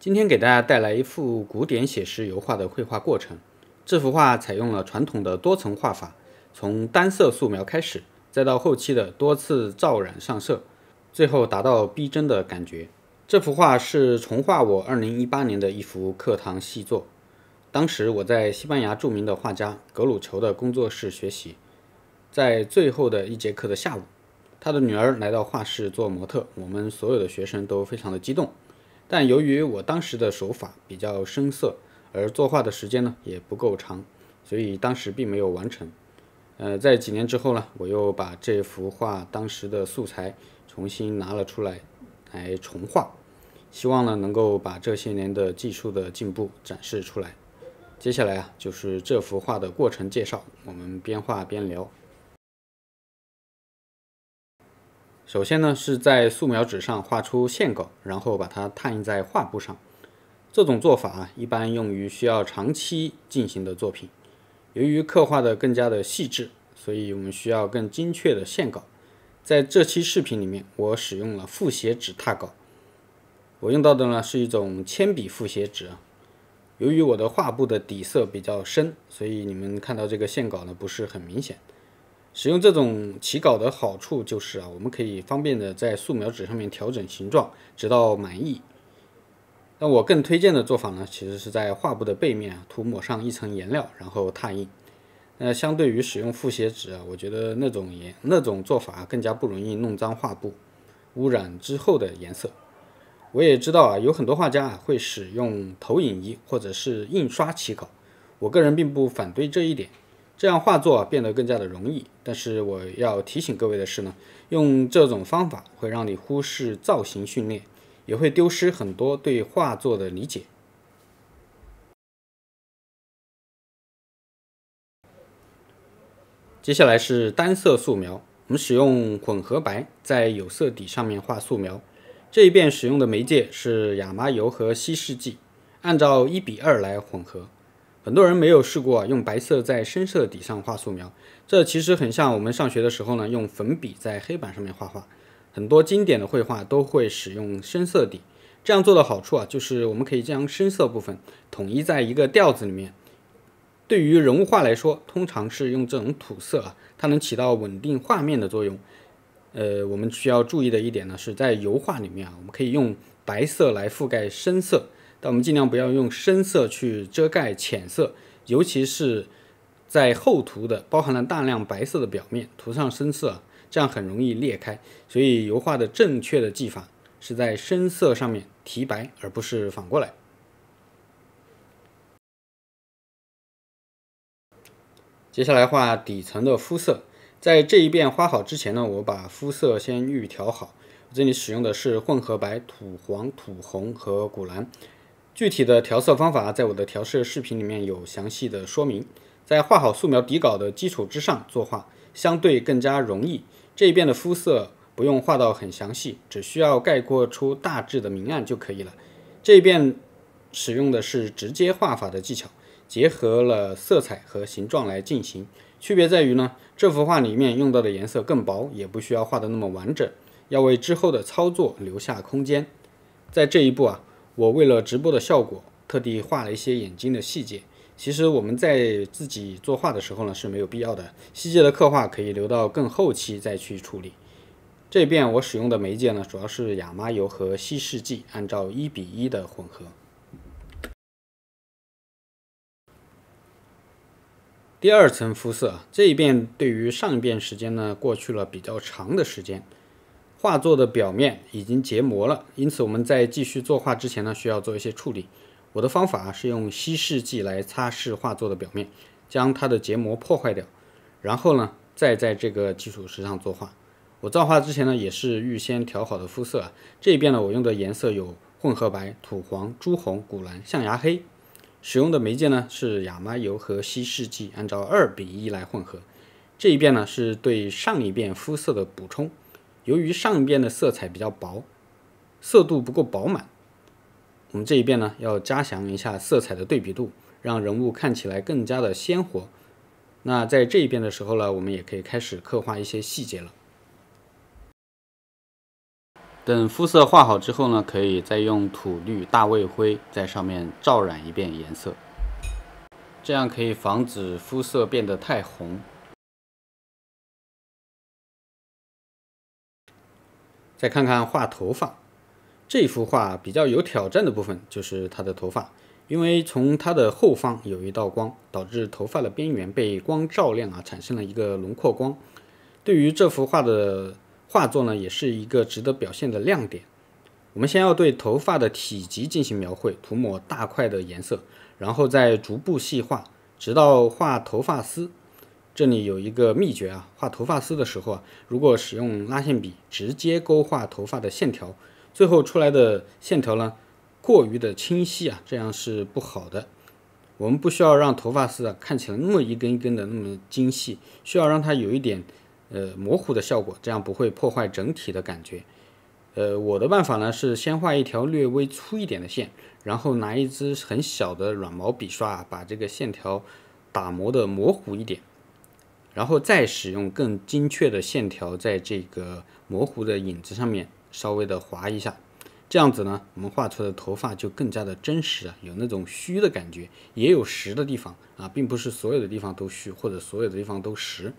今天给大家带来一幅古典写实油画的绘画过程。这幅画采用了传统的多层画法，从单色素描开始，再到后期的多次照染上色，最后达到逼真的感觉。这幅画是重画我2018年的一幅课堂习作。当时我在西班牙著名的画家格鲁裘的工作室学习，在最后的一节课的下午，他的女儿来到画室做模特，我们所有的学生都非常的激动。但由于我当时的手法比较生涩，而作画的时间呢也不够长，所以当时并没有完成。在几年之后呢，我又把这幅画当时的素材重新拿了出来重画，希望呢能够把这些年的技术的进步展示出来。接下来就是这幅画的过程介绍，我们边画边聊。首先呢，是在素描纸上画出线稿，然后把它拓印在画布上。这种做法一般用于需要长期进行的作品。由于刻画的更加的细致，所以我们需要更精确的线稿。在这期视频里面，我使用了复写纸拓稿。我用到的呢是一种铅笔复写纸。由于我的画布的底色比较深，所以你们看到这个线稿呢不是很明显。使用这种起稿的好处就是我们可以方便的在素描纸上面调整形状，直到满意。那我更推荐的做法呢，其实是在画布的背面涂抹上一层颜料，然后拓印。相对于使用复写纸我觉得那种做法更加不容易弄脏画布，污染之后的颜色。我也知道有很多画家会使用投影仪或者是印刷起稿，我个人并不反对这一点。这样画作变得更加的容易，但是我要提醒各位的是呢，用这种方法会让你忽视造型训练，也会丢失很多对画作的理解。接下来是单色素描，我们使用混合白在有色底上面画素描。这一遍使用的媒介是亚麻油和稀释剂，按照1:2来混合。很多人没有试过用白色在深色底上画素描，这其实很像我们上学的时候呢，用粉笔在黑板上面画画。很多经典的绘画都会使用深色底，这样做的好处就是我们可以将深色部分统一在一个调子里面。对于人物画来说，通常是用这种土色它能起到稳定画面的作用。我们需要注意的一点呢，是在油画里面我们可以用白色来覆盖深色，但我们尽量不要用深色去遮盖浅色，尤其是在后涂的包含了大量白色的表面涂上深色，这样很容易裂开。所以油画的正确的技法是在深色上面提白，而不是反过来。接下来画底层的肤色，在这一遍画好之前呢，我把肤色先预调好。这里使用的是混合白、土黄、土红和古蓝。具体的调色方法在我的调色视频里面有详细的说明。在画好素描底稿的基础之上作画，相对更加容易。这一遍的肤色不用画到很详细，只需要概括出大致的明暗就可以了。这一遍使用的是直接画法的技巧，结合了色彩和形状来进行。区别在于呢，这幅画里面用到的颜色更薄，也不需要画得那么完整，要为之后的操作留下空间。在这一步我为了直播的效果，特地画了一些眼睛的细节。其实我们在自己作画的时候呢是没有必要的，细节的刻画可以留到更后期再去处理。这遍我使用的媒介呢，主要是亚麻油和稀释剂，按照1:1的混合。第二层肤色，这一遍对于上一遍时间呢过去了比较长的时间，画作的表面已经结膜了，因此我们在继续作画之前呢需要做一些处理。我的方法是用稀释剂来擦拭画作的表面，将它的结膜破坏掉，然后呢再在这个基础之上作画。我造画之前呢也是预先调好的肤色，这一遍呢我用的颜色有混合白、土黄、朱红、古蓝、象牙黑。使用的媒介呢是亚麻油和稀释剂，按照2:1来混合。这一遍呢是对上一遍肤色的补充，由于上一遍的色彩比较薄，色度不够饱满，我们这一遍呢要加强一下色彩的对比度，让人物看起来更加的鲜活。那在这一遍的时候呢，我们也可以开始刻画一些细节了。等肤色画好之后呢，可以再用土绿、大卫灰在上面照染一遍颜色，这样可以防止肤色变得太红。再看看画头发，这幅画比较有挑战的部分就是它的头发，因为从它的后方有一道光，导致头发的边缘被光照亮产生了一个轮廓光。对于这幅画的画作呢，也是一个值得表现的亮点。我们先要对头发的体积进行描绘，涂抹大块的颜色，然后再逐步细化，直到画头发丝。这里有一个秘诀画头发丝的时候如果使用拉线笔直接勾画头发的线条，最后出来的线条呢过于的清晰这样是不好的。我们不需要让头发丝看起来那么一根一根的那么精细，需要让它有一点模糊的效果，这样不会破坏整体的感觉。我的办法呢是先画一条略微粗一点的线，然后拿一支很小的软毛笔刷把这个线条打磨的模糊一点，然后再使用更精确的线条在这个模糊的影子上面稍微的划一下，这样子呢我们画出的头发就更加的真实有那种虚的感觉，也有实的地方并不是所有的地方都虚或者所有的地方都实。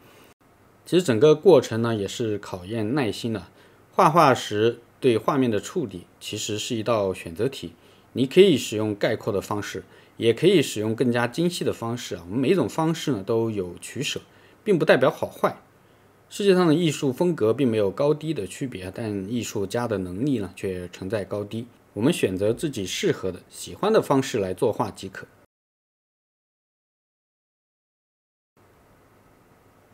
其实整个过程呢也是考验耐心的，画画时对画面的处理其实是一道选择题，你可以使用概括的方式，也可以使用更加精细的方式我们每一种方式呢都有取舍，并不代表好坏。世界上的艺术风格并没有高低的区别，但艺术家的能力呢却存在高低。我们选择自己适合的、喜欢的方式来作画即可。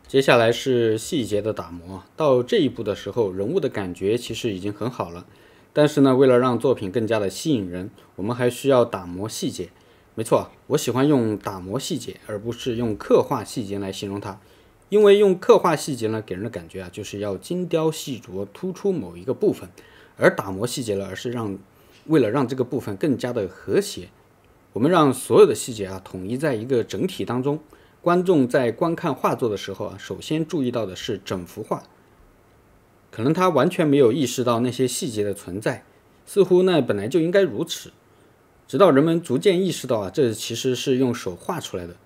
接下来是细节的打磨，到这一步的时候，人物的感觉其实已经很好了，但是呢，为了让作品更加的吸引人，我们还需要打磨细节。没错，我喜欢用打磨细节，而不是用刻画细节来形容它，因为用刻画细节呢，给人的感觉就是要精雕细琢，突出某一个部分，而打磨细节呢，而是为了让这个部分更加的和谐，我们让所有的细节统一在一个整体当中。观众在观看画作的时候首先注意到的是整幅画，可能他完全没有意识到那些细节的存在，似乎那本来就应该如此。直到人们逐渐意识到这其实是用手画出来的，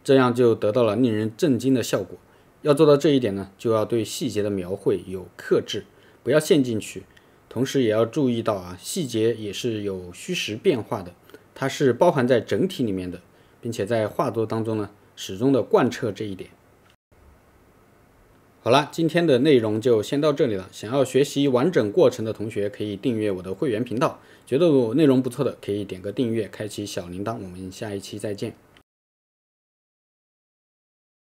这样就得到了令人震惊的效果。要做到这一点呢，就要对细节的描绘有克制，不要陷进去。同时也要注意到细节也是有虚实变化的，它是包含在整体里面的，并且在画作当中呢始终的贯彻这一点。好了，今天的内容就先到这里了。想要学习完整过程的同学可以订阅我的会员频道，觉得我内容不错的可以点个订阅，开启小铃铛。我们下一期再见。